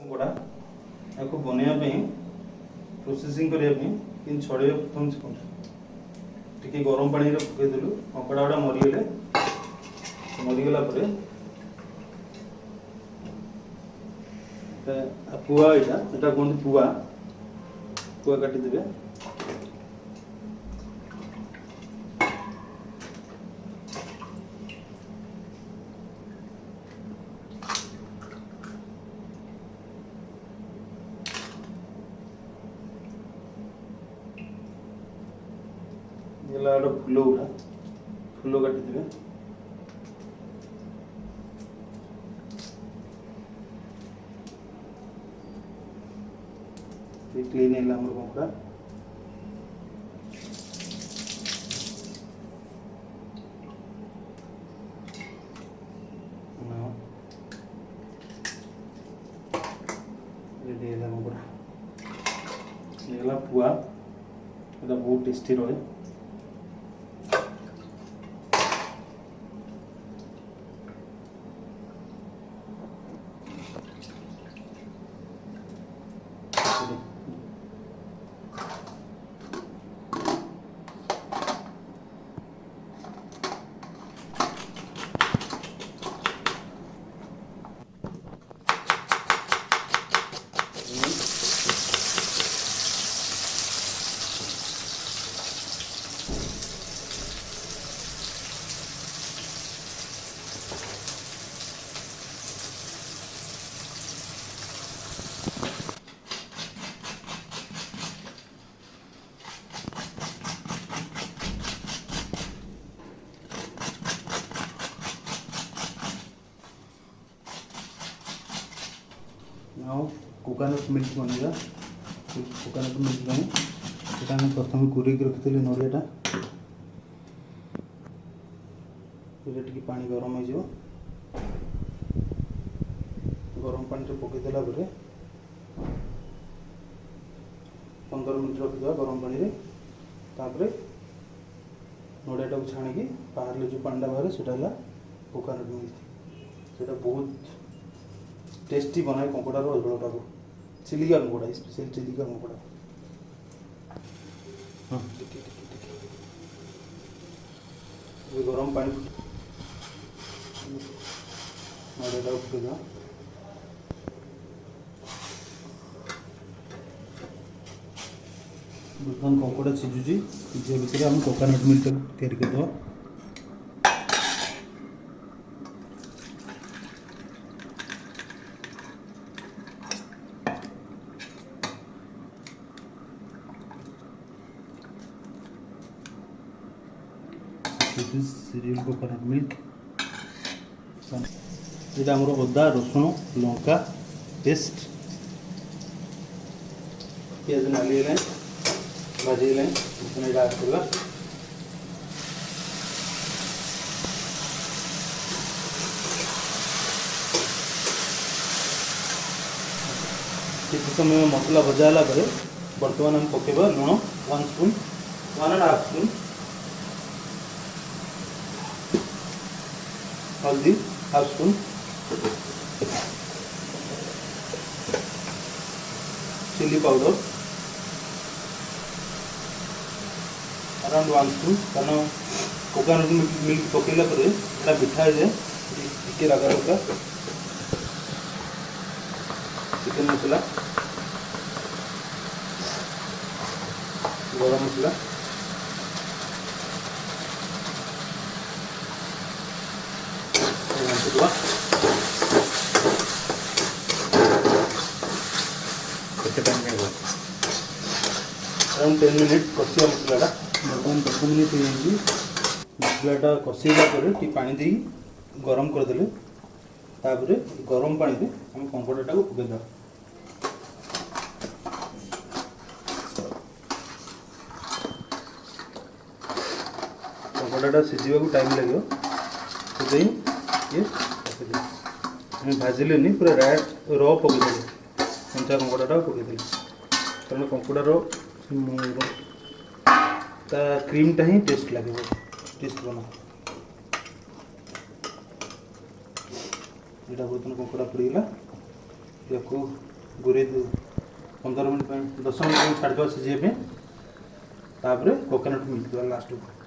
कड़ा आपको बनवाई प्रोसेसिंग करने कि छड़े टी गरम पानी पकईदेलु कंकड़ा गुड़ा मरीगले मरीगला पुआ यहाँ कहते पुआ पुआ काटिदेवे फूल गुड़ा फूल काटिदेवे क्लीन है कंकड़ा रेडी है कंकड़ा पुआ बहुत टेस्टी रहे कोकोनट मिल्क बनेगा कोकोनट मिल्क यहाँ प्रथम गुरेक रखी नड़ियाटा टी पानी गरम हो गरम पानी पकईदेला 15 मिनट रखीद गरम पानी नड़ियाटा को छाणी बाहर जो पांडा बाहर से कोकोनट मिल्क से बहुत टेस्टी बनाए कंकड़ा झोलटा को चिलिका कंकड़ा स्पेशल चिलिका कंकड़ा गरम पानी नड़ियाटा फुटेद बर्तमान कंकड़ा सिझुची सिझा भितर आम कोकोनट मिल्क तैयारी करदे सीरियल कोकोनट मिल्क यहाँ आमर अदा रसुण लंका पेस्ट पियाज नाली भाजी ये आड करवा किसी समय मसला भजा है बर्तमान आम पकेबा लुण 1 स्पून 1.5 स्पून हल्दी 1/2 spoon chilli powder around 1 spoon कारण कोकोनट मिल्क पकईला मीठा है टी राग दरकार चिकेन मसला गरम मसला अराउंड 10 मिनट कषिया मसलाटा बर्तमान 10 मिनट हो मसलाटा कषेला टी पानी दे गरम करदे गरम पानी में आम कंकड़ा को पकईद कंकड़ा सीझा टाइम लगे से ये भाजिले पूरा र पकईदे कंचा कंकड़ा पकईदे कारण कंकड़ार क्रीमटा ही टेस्ट लगे टेस्ट बना यहाँ बर्तन कंकड़ा पड़गला या गुरे 15 मिनट 10 मिनट छाड़देवा सीझे तापर कोकोनट मिल्क लास्ट को